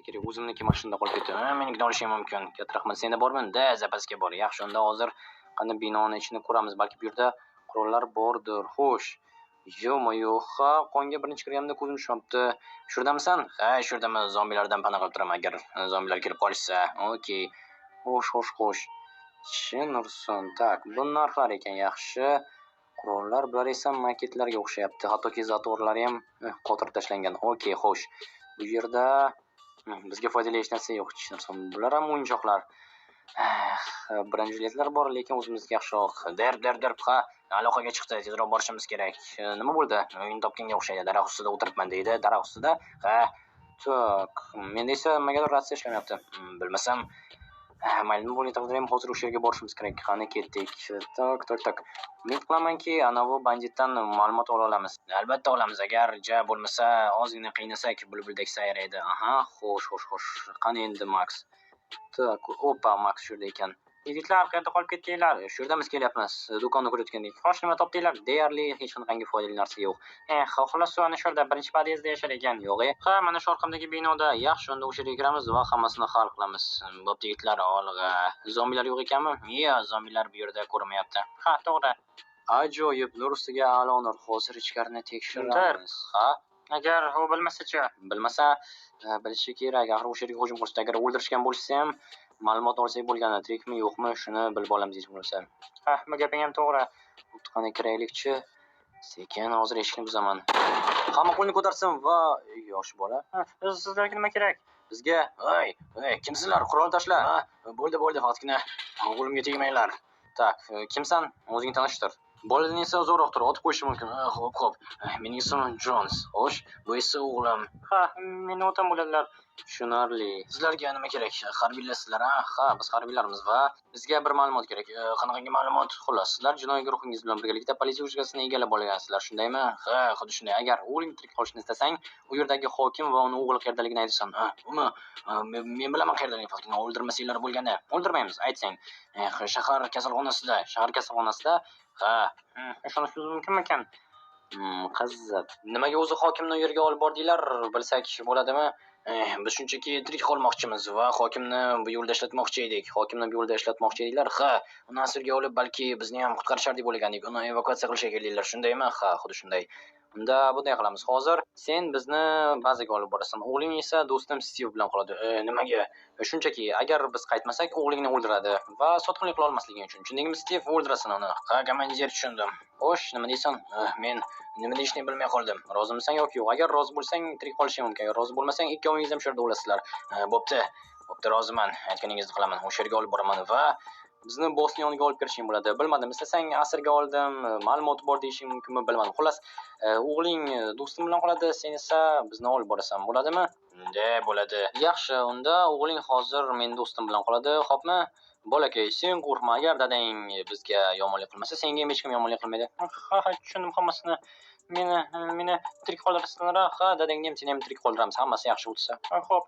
kerak. O'zimniki mashinada qolib ketdi. Menikini olishim mumkin. Katta rahmat. Senda bormi? Da, zapasga bor. Yaxshi, unda hozir qani binoni ichini ko'ramiz. Balki bu yerda qurollar bordir. Xo'sh. Yo'q, ha, qonga birinchi kirganimda ko'zim tushmabdi. Shurdamisan? Ha, shurdaman. Zombilardan pana qilib turaman agar zombilar kelib qolishsa. Okey. Xo'sh. Chinurson. Tak, bu narxlar ekan yaxshi. Qurollar bular esa maketlarga o'xshayapti. Hattoki zatorlari ham qotirib tashlangan. Okey, xo'sh. Bu yerda bizga foydali hech narsa yo'q. Chinurson. Bular ham o'yinchoqlar. Branjiletlar bor, lekin o'zimizga yaxshiroq. Der. Ha, aloqaga chiqdi. Tezroq borishimiz kerak. Nima bo'ldi? O'yin topganga o'xshaydi. Daraxt ustida o'tiribman deydi. Daraxt ustida. Ha, tak. Menda esa nimagadir ratsiya ishlamayapti. Bilmasam. Mayli, bu taqdirda ham hozir o'sha yerga borishimiz kerak. Qani ketdik. Tak. Umid qilamanki, anavi banditdan ma'lumot ola olamiz. Albatta olamiz, agar bo'lmasa, ozgina qiynasak, bulbuldek sayraydi. Aha, xo'sh. Qani endi Max? Tak, opa, Max shurda ekan. Yigitlar, qayerda qolib ketdinglar? Shu yerdamiz, kelyapmiz. Do'konni ko'rayotgandik. Xo'sh, nima topdinglar? Deyarli hech qanday foydali narsa yo'q. Xolos, ana shu yerda birinchi podyezdda yashar ekan. Yo'q. Ha, mana shu orqamdagi binoda. Yaxshi, unda o'sha yerga kiramiz va hammasini hal qilamiz. Bo'pti, yigitlar, olg'a. Zombilar yo'q ekanmi? Yo'q, zombilar bu yerda ko'rinmayapti. Ha, to'g'ri. Ajoyib, nur ustiga a'lo nur. Hozir ichkarini tekshiramiz. Ha? Agar u bilmasa-chi? Bilmasa, bilishi kerak. Axir o'sha yerga hujum qilishdi. Agar o'ldirishgan bo'lsa ham, ma'lumot olsak bo'lgani, tirikmi, yo'qmi, shuni bilib olamiz hech bo'lmasa. Ha, bu gaping ham to'g'ri. Qani kiraylikchi. Sekin hozir eshikni buzaman. Hamma qo'lni ko'tarsin va yosh bola. Sizlarga nima kerak? Bizga, kimsizlar? Qurol tashla. Bo'ldi, faqatgina o'g'limga tegmanglar. Tak, kimsan? O'zingni tanishtir. Boladan esa zo'roqdir, otib qo'yish mumkin. Xo'p. Mening ismim Jones. Xo'sh, bu esa o'g'lim. Ha, meni otam bo'ladilar. Tushunarli. Sizlarga nima kerak? Harbiylarsizlar, ha, biz harbiylarmiz va bizga bir ma'lumot kerak. Qanaqangi ma'lumot? Xullas, sizlar jinoiy guruhingiz bilan birgalikda politsiya uchastkasini egallab olgansizlar, shundaymi? Ha, xuddi shunday. Agar o'g'ling tirik qolishini istasang, u yerdagi hokim va uning o'g'li qayerdaligini aytasan. Men bilaman qayerdaligini, faqat o'ldirmasanglar bo'lganda. O'ldirmaymiz, aytsang. Shahar kasalxonasida. Ha, ishonishingiz mumkinmi ekan? Qiziq. Nimaga o'zi hokimni u yerga olib bordinglar, bilsak bo'ladimi? Biz shunchaki tirik qolmoqchimiz va hokimni bu yo'lda ishlatmoqchi ediklar. Ha, uni asirga olib, balki bizni ham qutqarishardik bo'lgandik. Uni evakuatsiya qilishga keldinglar, shundaymi? Ha, xuddi shunday. Unda bunday qilamiz. Hozir sen bizni bazaga olib borasan. O'g'ling esa do'stim Steve bilan qoladi. Nimaga? Shunchaki agar biz qaytmasak, o'g'lingni o'ldiradi va sotqinlik qila olmasliging uchun. Tushundingmi, Steve? O'ldirasan uni. Ha, komandir, tushundim. Xo'sh, nima deysan? Men nima deyishni bilmay qoldim. Rozimisan yoki yo'q? Agar rozi bo'lsang, tirik qolishing mumkin. Agar rozi bo'lmasang, ikkovingiz ham shu yerda o'lasizlar. Bo'pti, roziman. Aytganingizni qilaman. O'sha yerga olib boraman va bizni bossning yoniga olib kirishing bo'ladi. Bilmadim, istasang asirga oldim, ma'lumot bor deyishing mumkinmi, bilmadim. Xullas, o'g'ling do'stim bilan qoladi, sen esa bizni olib borasan, bo'ladimi? Bo'ladi. Yaxshi, unda o'g'ling hozir men do'stim bilan qoladi, xo'pmi? Bolakay, sen qo'rqma, agar dadang bizga yomonlik qilmasa, senga ham hech kim yomonlik qilmaydi. Ha, tushundim hammasini. Meni tirik qoldirasizlar. Ha, dadangni ham seni ham tirik qoldiramiz. Hammasi yaxshi o'tsa. Xo'p.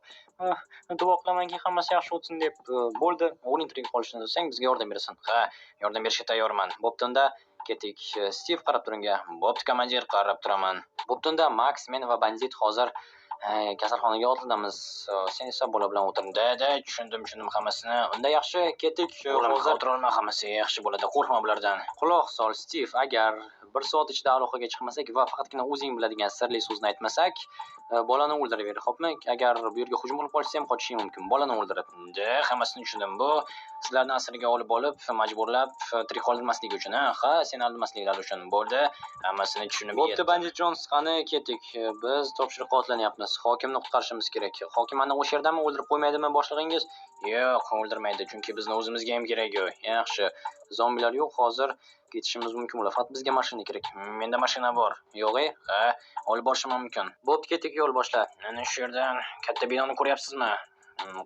Duo qilamanki hammasi yaxshi o'tsin deb bo'ldi. O'g'ling tirik qolishini istasang, bizga yordam berasan. Ha, yordam berishga tayyorman. Bo'pti, unda ketdik. Steve, qarab turingga. Bo'pti, komandir, qarab turaman. Bo'pti, unda Max, men va bandit hozir kasalxonaga otildamiz. Sen esa bola bilan o'tir. Tushundim hammasini. Unda yaxshi, ketdik. Hozir o'tirolma, hammasi yaxshi bo'ladi. Qo'rqma bulardan. Quloq sol, Steve. Agar 1 soat ichida aloqaga chiqmasak va faqatgina o'zing biladigan sirli so'zni aytmasak, bolani o'ldirib ber, xo'pmi? Agar bu yerga hujum qilib qolsa ham qochishing mumkin. Bolani o'ldirib. Hammasini tushundim. Bu sizlarni asirga olib, majburlab tirik qoldirmaslik uchun, ha, seni aldamasliklari uchun. Bo'ldi, hammasini tushunib yetdim. Bo'pti, bandit Jones, qani ketdik. Biz topshiriqqa otlanyapmiz. Hokimni qutqarishimiz kerak. Hokim ana o'sha yerdami, o'ldirib qo'ymaydimi boshlig'ingiz? Yo'q, o'ldirmaydi, chunki bizni o'zimizga ham kerak. Yaxshi. Zombilar yo'q, hozir ketishimiz mumkin bo'ladi. Faqat bizga mashina kerak. Menda mashina bor. Yo'q-e? Ha, olib borishim mumkin. Bo'pti, ketdik, yo'l boshla. Mana shu yerdan katta binoni ko'ryapsizmi?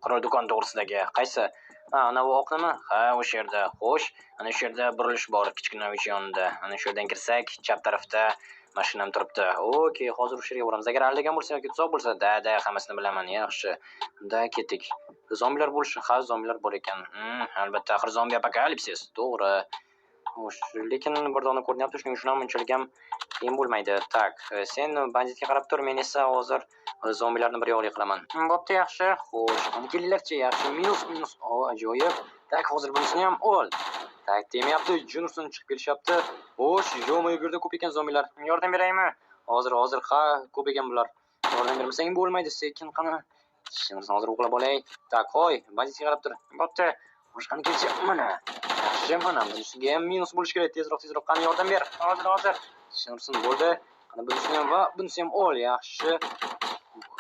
Qurol do'koni to'g'risidagi. Qaysi? Ha, ana bu oqnimi? Ha, o'sha yerda. Xo'sh, ana shu yerda burilish bor, kichkina uy yonida. Ana shu yerdan kirsak, chap tarafda mashinam turibdi. Okey, hozir o'sha yerga boramiz. Agar aldagan bo'lsa yoki tuzoq bo'lsa, hammasini bilaman. Yaxshi. Unda ketdik. Zombilar bo'lishi, ha, zombilar bor ekan. Albatta, axir zombi apokalipsis. To'g'ri. Xo'sh, lekin bir dona ko'rinyapti, shuning uchun ham unchalik ham Qiyin bo'lmaydi. Tak, sen banditga qarab tur, men esa hozir zombilarni bir yo'qlik qilaman. Bo'pti, yaxshi. Xo'sh, qani kelinglarchi, yaxshi. Minus. O, ajoyib. Tak, hozir bunisini ham ol. Tak, demayapti, Junusdan chiqib kelishyapti. Xo'sh, yo'q, bu yerda ko'p ekan zombilar. Yordam beraymi? Hozir. Ha, ko'p ekan bular. Yordam bermasang bo'lmaydi, sekin qani. Shuni hozir o'qlab olay. Tak, qo'y, banditga qarab tur. Bo'pti. Xo'sh, qani kelchi, mana. Yaxshi, mana bunisiga ham minus bo'lish kerak. Tezroq, qani yordam ber. Hozir. Shunsin bo'ldi. Qani bunisi ham va bunisi ham ol, yaxshi.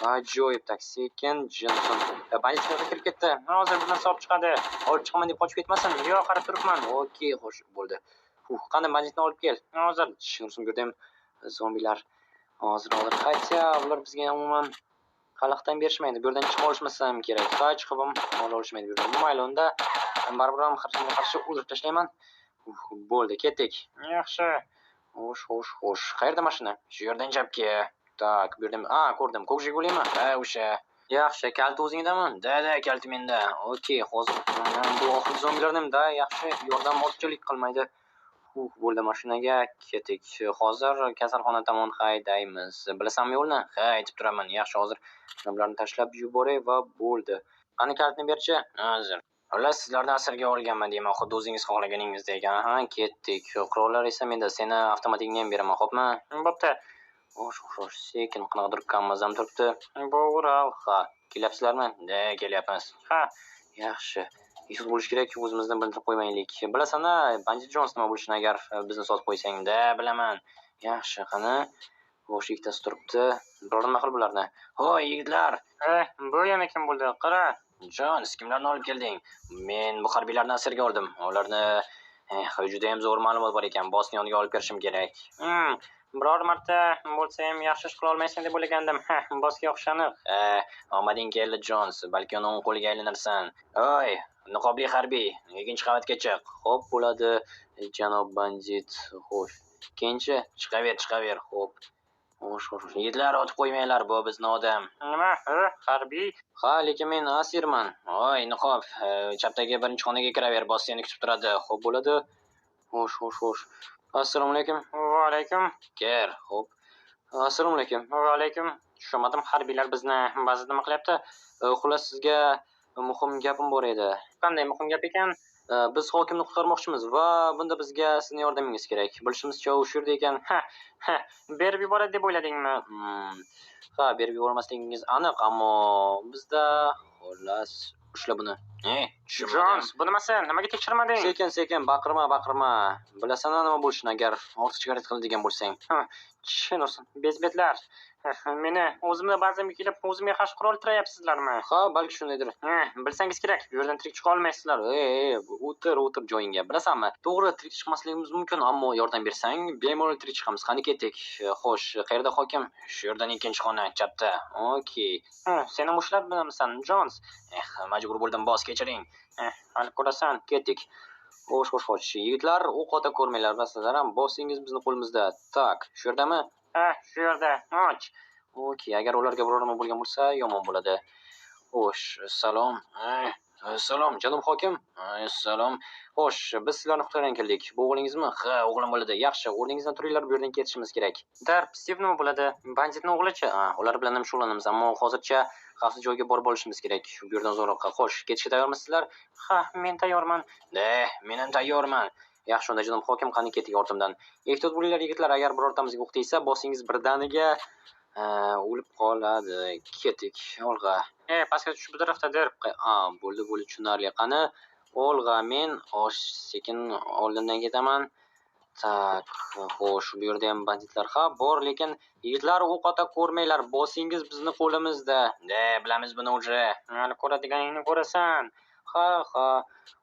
Ajoyib, tak, sekin Jinson. Banditga kirib ketdi. Hozir bundan olib chiqadi. Olib chiqaman deb qochib ketmasin. Yo'q, qarab turibman. Okey, xo'sh, bo'ldi. Qani banditni olib kel. Hozir Jinson ko'rdim. Zombilar. Hozir. Qaytsa, ular bizga umuman xalaqdan berishmaydi. Bu yerdan chiqib olishmasam kerak. Chiqib ham ola olishmaydi bu yerdan. Mayli, unda baribir ham qarshi o'ldirib tashlayman. Bo'ldi, ketdik. Yaxshi. Xo'sh. Qayerda mashina? Shu yerdan chapga. Tak, bu yerda. Ko'rdim. Ko'k Jigulimi? O'sha. Yaxshi, kalti o'zingdami? Da, kalti menda. Okey, hozir bu oxirgi zombilarnim-da, yaxshi, yordam ortiqchalik qilmaydi. Bo'ldi, mashinaga ketdik. Hozir kasalxona tomon haydaymiz. Bilasanmi yo'lni? Ha, aytib turaman. Yaxshi, hozir bularni tashlab yuboray va bo'ldi. Qani kaltni berchi? Hozir. Xullas, sizlarni asirga olganman deyman, xuddi o'zingiz xohlaganingizdek. Ketdik. Qurollar esa menda. Seni avtomatikni ham beraman, xo'pmi? Bo'pti. Xo'sh, sekin qanaqadir kamazam turibdi. Bo'g'ral. Ha, kelyapsizlarmi? Da, kelyapmiz. Ha, yaxshi. Yusuf bo'lish kerak, o'zimizni bildirib qo'ymaylik. Bilasan-a, Bandit Jones nima bo'lishini agar bizni sotib qo'ysang. Da, bilaman. Yaxshi, qani. Xo'sh, ikkitasi turibdi. Biror nima qil bularni. Hoy, yigitlar. Bu yana kim bo'ldi? Qara. Jones, kimlarni olib kelding? Men bu harbiylarni asirga oldim. Ularni juda ham zo'r ma'lumot bor ekan. Bossni yoniga olib kirishim kerak. Biror marta bo'lsa ham yaxshi ish qila olmaysan deb o'ylagandim. Bossga o'xshaniq. Omading keldi, Jones. Balki uning qo'liga aylanarsan. Oy, niqobli harbiy, ikkinchi qavatga chiq. Xo'p, bo'ladi, janob bandit. Xo'sh, ikkinchi chiqaver. Xo'p. Xo'sh. Yigitlar, otib qo'ymanglar, bu bizni odam. Nima? Harbiy? Ha, lekin men asirman. Oy, niqob, chapdagi birinchi xonaga kiraver, boss seni kutib turadi. Xo'p, bo'ladi. Xo'sh. Assalomu alaykum. Va alaykum. Ker, xo'p. Assalomu alaykum. Va alaykum. Tushunmadim, harbiylar bizni ba'zida nima qilyapti? Xullas, sizga muhim gapim bor edi. Qanday muhim gap ekan? Biz hokimni qutqarmoqchimiz va bunda bizga sizning yordamingiz kerak. Bilishimizcha, u shu yerda ekan. Berib yuboradi deb o'yladingmi? Ha, berib yubormasligingiz aniq, ammo bizda xullas ushla buni. Jones, bu nimasi? Nimaga tekshirmading? Sekin, baqirma. Bilasan nima bo'lishini agar ortiqcha xarid qiladigan bo'lsang. Tushunursan. Bezbetlar. Meni o'zimni bazamga kelib, o'zimga qarshi qurol tirayapsizlarmi? Ha, balki shundaydir. Bilsangiz kerak, bu yerdan tirik chiqa olmaysizlar. O'tir joyingga. Bilasanmi? To'g'ri, tirik chiqmasligimiz mumkin, ammo yordam bersang, bemalol tirik chiqamiz. Qani ketdik. Xo'sh, qayerda hokim? Shu yerdan ikkinchi xona, chapda. Okey. Seni mushlab bilasan, Jones. Majbur bo'ldim, boss, kechiring. Hali ko'rasan, ketdik. Xo'sh. Yigitlar, o'qota ko'rmanglar, bilasizlar ham bossingiz bizni qo'limizda. Tak, shu yerdami? Shu yerda. Och. Okey, agar ularga biror nima bo'lgan bo'lsa, yomon bo'ladi. Xo'sh, salom. Salom, janob hokim. Salom. Xo'sh, biz sizlarni qutqargan keldik. Bu o'g'lingizmi? Ha, o'g'lim bo'ladi. Yaxshi, o'rningizdan turinglar, bu yerdan ketishimiz kerak. Steve nima bo'ladi? Banditning o'g'lichi? Ular bilan ham shug'ullanamiz, ammo hozircha xavfsiz joyga borib olishimiz kerak. Bu yerdan uzoqroqqa. Xo'sh, ketishga tayyormisizlar? Ha, men tayyorman. Men ham tayyorman. Yaxshi, unda janob hokim, qani ketdik ortimdan. Ehtiyot bo'linglar yigitlar, agar birortamizga o'q tegsa, bossingiz birdaniga o'lib qoladi. Ketdik. Olg'a. Pastga tushib bu tarafdadir. Bo'ldi, tushunarli. Qani, olg'a, men sekin oldindan ketaman. Tak, xo'sh, bu yerda ham banditlar bor, lekin yigitlar, o'qota ko'rmanglar, bossingiz bizni qo'limizda. Bilamiz buni уже. Hali ko'radiganingni ko'rasan. Ha.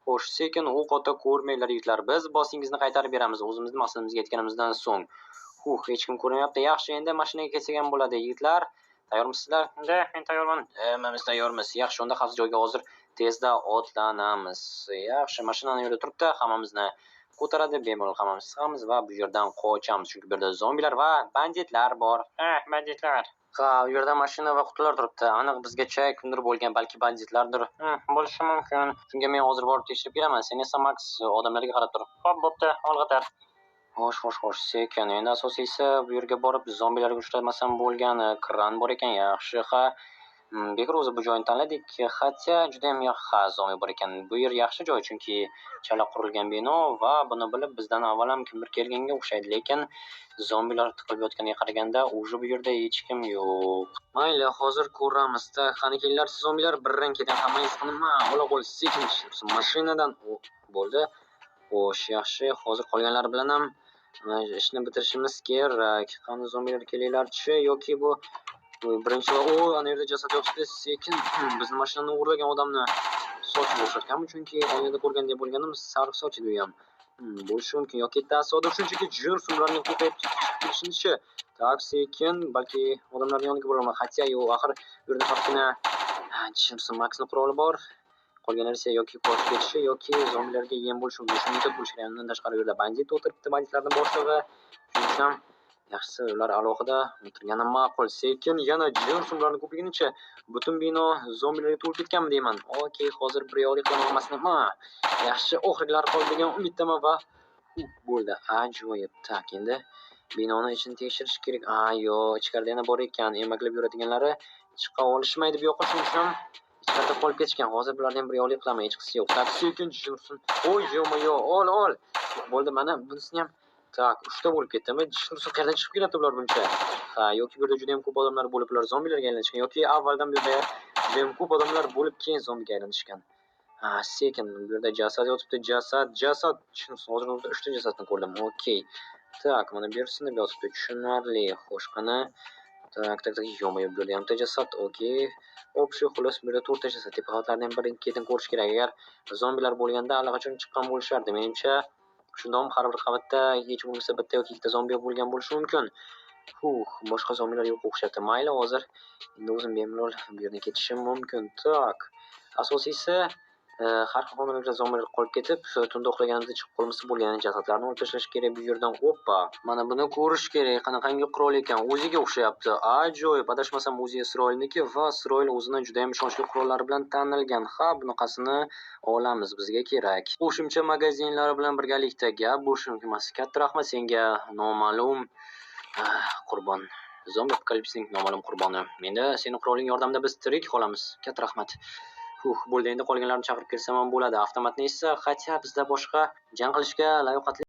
Xo'sh, sekin o'qota ko'rmanglar yigitlar. Biz bossingizni qaytarib beramiz, o'zimizni maqsadimizga yetganimizdan so'ng. Hech kim ko'rmayapti. Yaxshi, endi mashinaga ketsak ham bo'ladi. Yigitlar, tayyormisizlar? Men tayyorman. Hammamiz tayyormiz. Yaxshi, unda xavfsiz joyga hozir tezda otlanamiz. Yaxshi, mashinani yo'lda turibdi, hammamizni ko'taradi, bemalol hammamiz chiqamiz va bu yerdan qochamiz, chunki bu yerda zombilar va banditlar bor. Banditlar. Ha, u yerda mashina va qutilar turibdi. Aniq bizgacha kimdir bo'lgan, balki banditlardir. Bo'lishi mumkin. Shunga men hozir borib tekshirib kelaman. Sen esa Max odamlarga qarab tur. Xo'p, bo'pti, olg'a tar. Xo'sh, sekin. Endi asosiysi bu yerga borib zombilarga uchramasam bo'lgani. Kran bor ekan, yaxshi. Ha, bekor o'zi bu joyni tanladik. Hatya judayam ha, zombi bor ekan. Bu yer yaxshi joy, chunki chala qurilgan bino va buni bilib bizdan avval ham kimdir kelganga o'xshaydi. Lekin zombilar tiqilib yotganiga qaraganda, уже bu yerda hech kim yo'q. Mayli, hozir ko'ramiz-da. Qani kelinglar, siz zombilar birran keting. Hammangiz nima? Ola qo'l sekin mashinadan bo'ldi. Xo'sh, yaxshi. Hozir qolganlar bilan ham ishni bitirishimiz kerak. Qani zombilar kelinglarchi yoki bu birinchi ana yerda jasad yotibdi. Sekin bizni mashinani o'g'irlagan odamni sochib o'xshatganmi? Chunki oynada ko'rgandek bo'lganim sariq soch edi u ham. Bo'lishi mumkin yoki tasodif shunchaki jin sumlarning ko'payib ketishinichi. Tak, sekin balki odamlarning yoniga boraman. Hatya yo'q, axir bu yerda faqatgina Jimson Maxning quroli bor. Qolganlar esa yoki qochib ketishi yoki zombilarga yem bo'lishi mumkin. Shunday bo'lishi kerak. Undan tashqari u yerda bandit o'tiribdi, banditlarning boshlig'i. Shuning uchun ham yaxshisi ular alohida o'tirgani ma'qul. Sekin yana jin sumlarning ko'pliginicha butun bino zombilarga to'lib ketganmi deyman. Okey, hozir bir yo'qlik qilib olmasdan. Yaxshi, oxirgilar qoldi degan umiddaman va bo'ldi. Ajoyib. Tak, endi binoni ichini tekshirish kerak. Yo'q, ichkarida yana bor ekan. Emaklab yuradiganlari chiqa olishmaydi bu yoqqa, shuning uchun ichkarida qolib ketishgan. Hozir bulardan bir yo'qlik qilaman, hech qisi yo'q. Tak, sekin jursin. Oy, yo'q, ol. Bo'ldi, mana bunisini ham. Tak, 3 ta bo'lib ketdimi? Jursin qayerdan chiqib keladi bular buncha? Ha, yoki bu yerda juda ham ko'p odamlar bo'lib, ular zombilarga aylanishgan yoki avvaldan bu yerda juda ham ko'p odamlar bo'lib, keyin zombiga aylanishgan. Sekin bu yerda jasad yotibdi. Jasad. Hozir 3 ta jasadni ko'rdim. Okey. Tak, mana bu yerda sinib yotibdi. Tushunarli. Xo'sh, qani. Tak, yo'q, bu yerda ham jasad. Okey. Общий xullas bu yerda 4 ta jasad. Tepa qavatlardan birini ketin ko'rish kerak. Agar zombilar bo'lganda allaqachon chiqqan bo'lishardi. Menimcha shundoq har bir qavatda hech bo'lmasa bitta yoki ikkita zombi bo'lgan bo'lishi mumkin. Boshqa zombilar yo'q o'xshayapti. Mayli, hozir endi o'zim bemalol bu yerdan ketishim mumkin. Tak. Asosiysi har xil xonalarda zombilar qolib ketib, tunda uxlaganimizda chiqib qolmasa bo'lgan jasadlarni olib tashlash kerak bu yerdan. Oppa, mana buni ko'rish kerak. Qanaqangi qurol ekan? O'ziga o'xshayapti. Ajoyib. Adashmasam o'zi Isroilniki va Isroil o'zining juda ham ishonchli qurollari bilan tanilgan. Ha, bunaqasini olamiz, bizga kerak. Qo'shimcha magazinlari bilan birgalikda gap bo'lishi mumkin emas. Katta rahmat senga, noma'lum qurbon. Zombi apokalipsning noma'lum qurboni. Menda seni quroling yordamida biz tirik qolamiz. Katta rahmat. Bo'ldi, endi qolganlarni chaqirib kelsam ham bo'ladi. Avtomatni esa, hatya bizda boshqa jang qilishga layoqatli